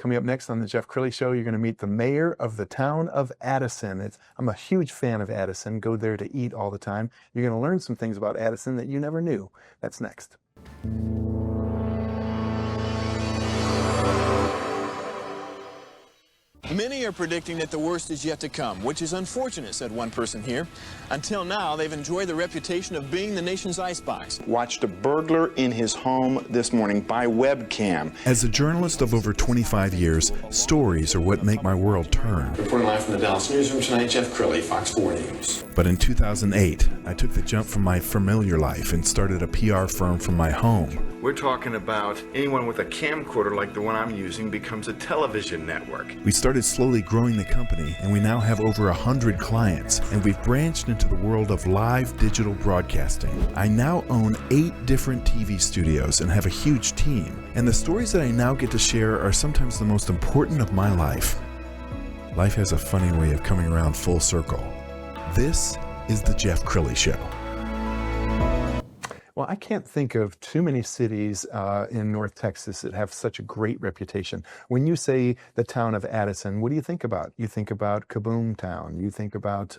Coming up next on the Jeff Crilley Show, you're going to meet the mayor of the town of Addison. I'm a huge fan of Addison. Go there to eat all the time. You're going to learn some things about Addison that you never knew. That's next. Many are predicting that the worst is yet to come, which is unfortunate, said one person here. Until now, they've enjoyed the reputation of being the nation's icebox. Watched a burglar in his home this morning by webcam. As a journalist of over 25 years, stories are what make my world turn. Reporting live from the Dallas newsroom tonight, Jeff Crilley, Fox 4 News. But in 2008, I took the jump from my familiar life and started a PR firm from my home. We're talking about anyone with a camcorder like the one I'm using becomes a television network. We started slowly growing the company, and we now have over 100 clients, and we've branched into the world of live digital broadcasting. I now own 8 different TV studios and have a huge team, and the stories that I now get to share are sometimes the most important of my life. Life has a funny way of coming around full circle. This is the Jeff Crilley Show. Well, I can't think of too many cities in North Texas that have such a great reputation. When you say the town of Addison, what do you think about? You think about Kaboom Town. You think about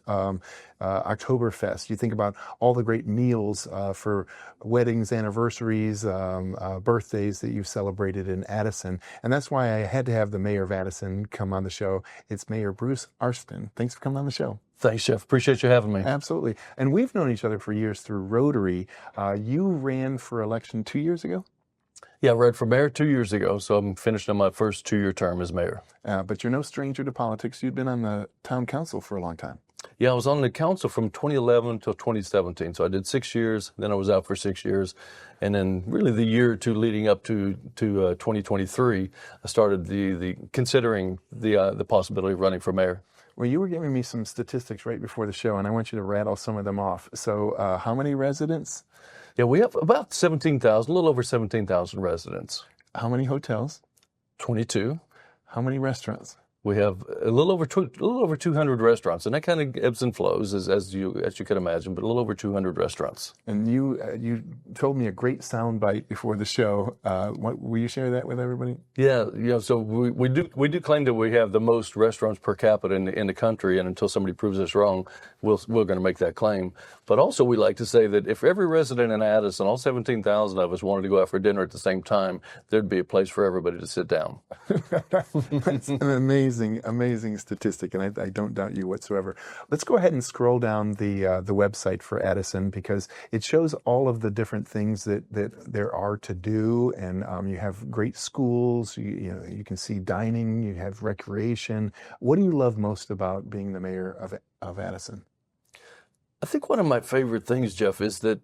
Oktoberfest. You think about all the great meals for weddings, anniversaries, birthdays that you've celebrated in Addison. And that's why I had to have the mayor of Addison come on the show. It's Mayor Bruce Arfsten. Thanks for coming on the show. Thanks, Jeff. Appreciate you having me. Absolutely. And we've known each other for years through Rotary. You ran for election 2 years ago? Yeah, I ran for mayor 2 years ago, so I'm finishing my first 2-year term as mayor. But you're no stranger to politics. You've been on the town council for a long time. Yeah, I was on the council from 2011 until 2017. So I did 6 years, then I was out for 6 years. And then really the year or two leading up to 2023, I started considering the possibility of running for mayor. Well, you were giving me some statistics right before the show, and I want you to rattle some of them off. So how many residents? Yeah, we have about 17,000, a little over 17,000 residents. How many hotels? 22. How many restaurants? We have a little over 200 restaurants, and that kind of ebbs and flows as you can imagine, but a little over 200 restaurants. And you told me a great soundbite before the show. Will you share that with everybody? Yeah, so we do claim that we have the most restaurants per capita in the country, and until somebody proves us wrong, we're going to make that claim. But also we like to say that if every resident in Addison, all 17,000 of us, wanted to go out for dinner at the same time, there'd be a place for everybody to sit down. That's an amazing statistic, and I don't doubt you whatsoever. Let's go ahead and scroll down the website for Addison, because it shows all of the different things that there are to do, and you have great schools. You can see dining. You have recreation. What do you love most about being the mayor of Addison? I think one of my favorite things, Jeff, is that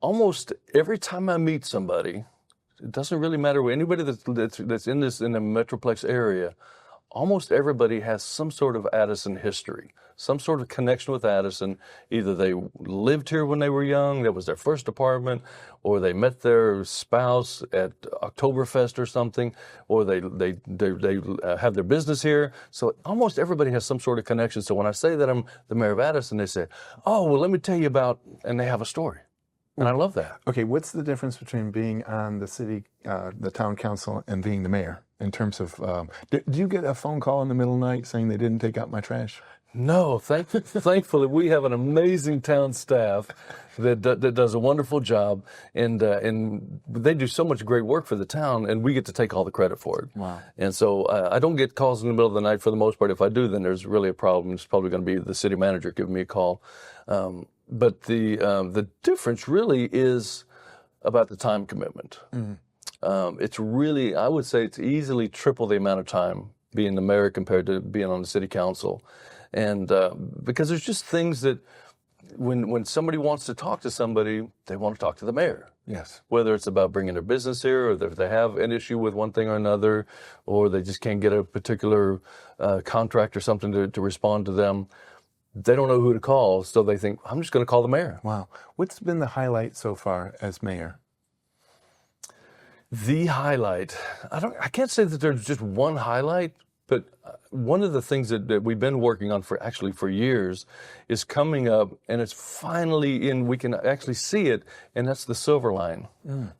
almost every time I meet somebody, it doesn't really matter anybody that's in the Metroplex area. Almost everybody has some sort of Addison history, some sort of connection with Addison. Either they lived here when they were young, that was their first apartment, or they met their spouse at Oktoberfest or something, or they have their business here. So almost everybody has some sort of connection. So when I say that I'm the mayor of Addison, they say, "Oh, well, let me tell you about," and they have a story. And I love that. Okay, what's the difference between being on the town council and being the mayor in terms of, do you get a phone call in the middle of the night saying they didn't take out my trash? No, thankfully we have an amazing town staff that does a wonderful job, and they do so much great work for the town, and we get to take all the credit for it. Wow. And so I don't get calls in the middle of the night for the most part. If I do, then there's really a problem. It's probably going to be the city manager giving me a call. But the difference really is about the time commitment. Mm-hmm. It's really, I would say it's easily triple the amount of time being the mayor compared to being on the city council. And because there's just things that when somebody wants to talk to somebody, they want to talk to the mayor. Yes. Whether it's about bringing their business here, or if they have an issue with one thing or another, or they just can't get a particular contract or something to respond to them. They don't know who to call, so they think, I'm just going to call the mayor. Wow. What's been the highlight so far as mayor? The highlight, I can't say that there's just one highlight, but one of the things that we've been working on for years is coming up, and it's finally in. We can actually see it, and that's the Silver Line,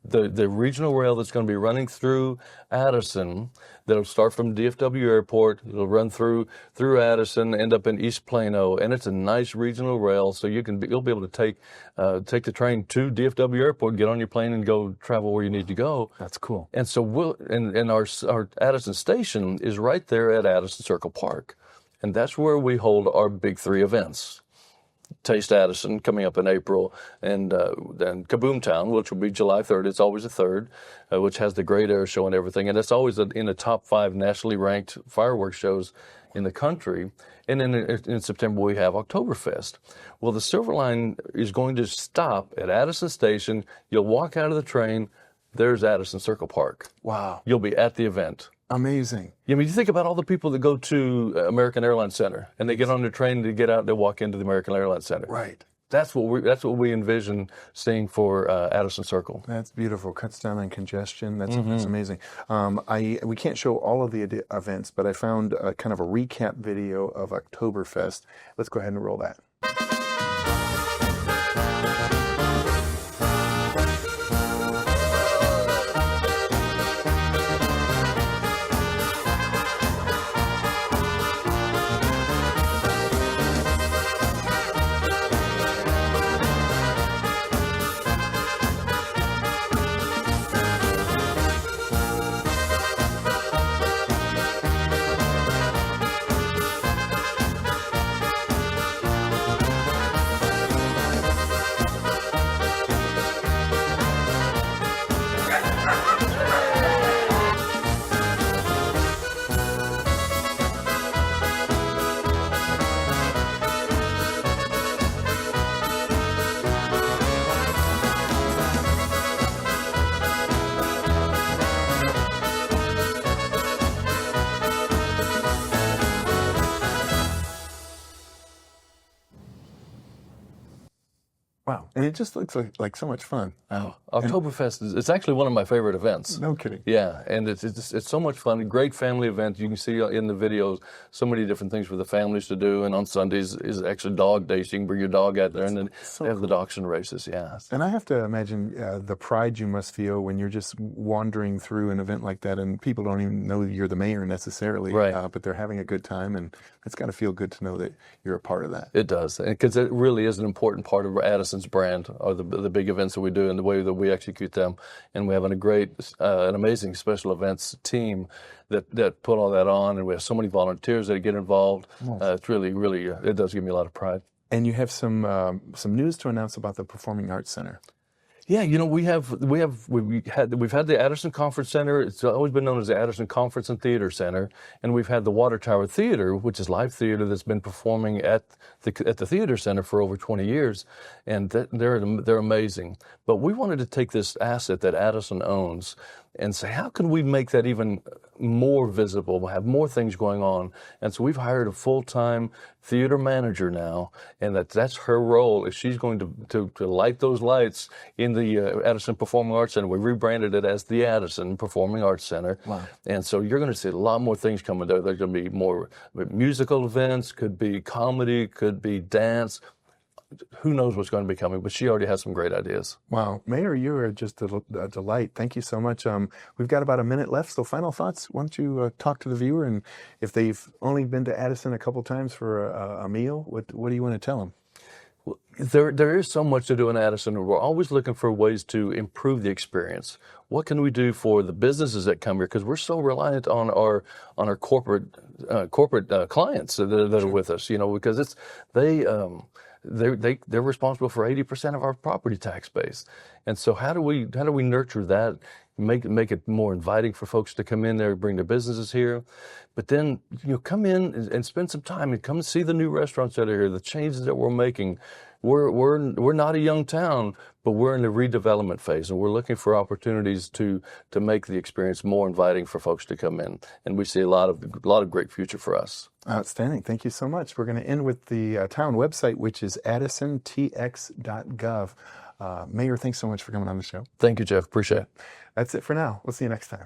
the regional rail that's going to be running through Addison. That'll start from DFW Airport. It'll run through Addison, end up in East Plano, and it's a nice regional rail. So you'll be able to take the train to DFW Airport, get on your plane, and go travel where you need to go. That's cool. And so our Addison station is right there at Addison Circle Park, and that's where we hold our big 3 events. Taste Addison coming up in April, and then Kaboom Town, which will be July 3rd. It's always the 3rd, which has the Great Air Show and everything, and it's always in the top 5 nationally ranked fireworks shows in the country. And then in September we have Oktoberfest. Well, the Silver Line is going to stop at Addison Station. You'll walk out of the train. There's Addison Circle Park. Wow. You'll be at the event. Amazing. I mean, you think about all the people that go to American Airlines Center, and they get on their train, they get out, they walk into the American Airlines Center. Right. That's what we envision seeing for Addison Circle. That's beautiful. Cuts down on congestion. That's amazing. We can't show all of the events, but I found kind of a recap video of Oktoberfest. Let's go ahead and roll that. Wow. And it just looks like so much fun. Oh, Oktoberfest it's actually one of my favorite events. No kidding. Yeah, and it's so much fun. A great family event. You can see in the videos so many different things for the families to do. And on Sundays is actually dog day, so you can bring your dog out there, and then they have the dachshund races. Yeah. And I have to imagine the pride you must feel when you're just wandering through an event like that, and people don't even know you're the mayor necessarily, right? But they're having a good time, and it's got to feel good to know that you're a part of that. It does, because it really is an important part of Addison's brand, or the big events that we do and the way that we execute them. And we have an amazing special events team that put all that on, and we have so many volunteers that get involved. It's really, it does give me a lot of pride. And you have some news to announce about the Performing Arts Center. Yeah, we've had the Addison Conference Center. It's always been known as the Addison Conference and Theater Center, and we've had the Water Tower Theater, which is live theater that's been performing at the theater center for over 20 years, and they're amazing. But we wanted to take this asset that Addison owns and say, how can we make that even more visible, have more things going on? And so we've hired a full-time theater manager now, and that's her role. Is she's going to light those lights in the Addison Performing Arts Center. We rebranded it as the Addison Performing Arts Center. Wow. And so you're going to see a lot more things coming there. There's going to be more musical events, could be comedy, could be dance. Who knows what's going to be coming, but she already has some great ideas. Wow. Mayor, you are just a delight. Thank you so much. We've got about a minute left, so final thoughts. Why don't you talk to the viewer, and if they've only been to Addison a couple times for a meal, what do you want to tell them? Well, there is so much to do in Addison, and we're always looking for ways to improve the experience. What can we do for the businesses that come here? Because we're so reliant on our corporate clients that are with us, because they're responsible for 80% of our property tax base. And so how do we nurture that, make it more inviting for folks to come in there, bring their businesses here, but then come in and spend some time and come and see the new restaurants that are here, the changes that we're making. We're not a young town, but we're in the redevelopment phase, and we're looking for opportunities to make the experience more inviting for folks to come in. And we see a lot of great future for us. Outstanding. Thank you so much. We're going to end with the town website, which is addisontx.gov. Mayor, thanks so much for coming on the show. Thank you, Jeff. Appreciate it. That's it for now. We'll see you next time.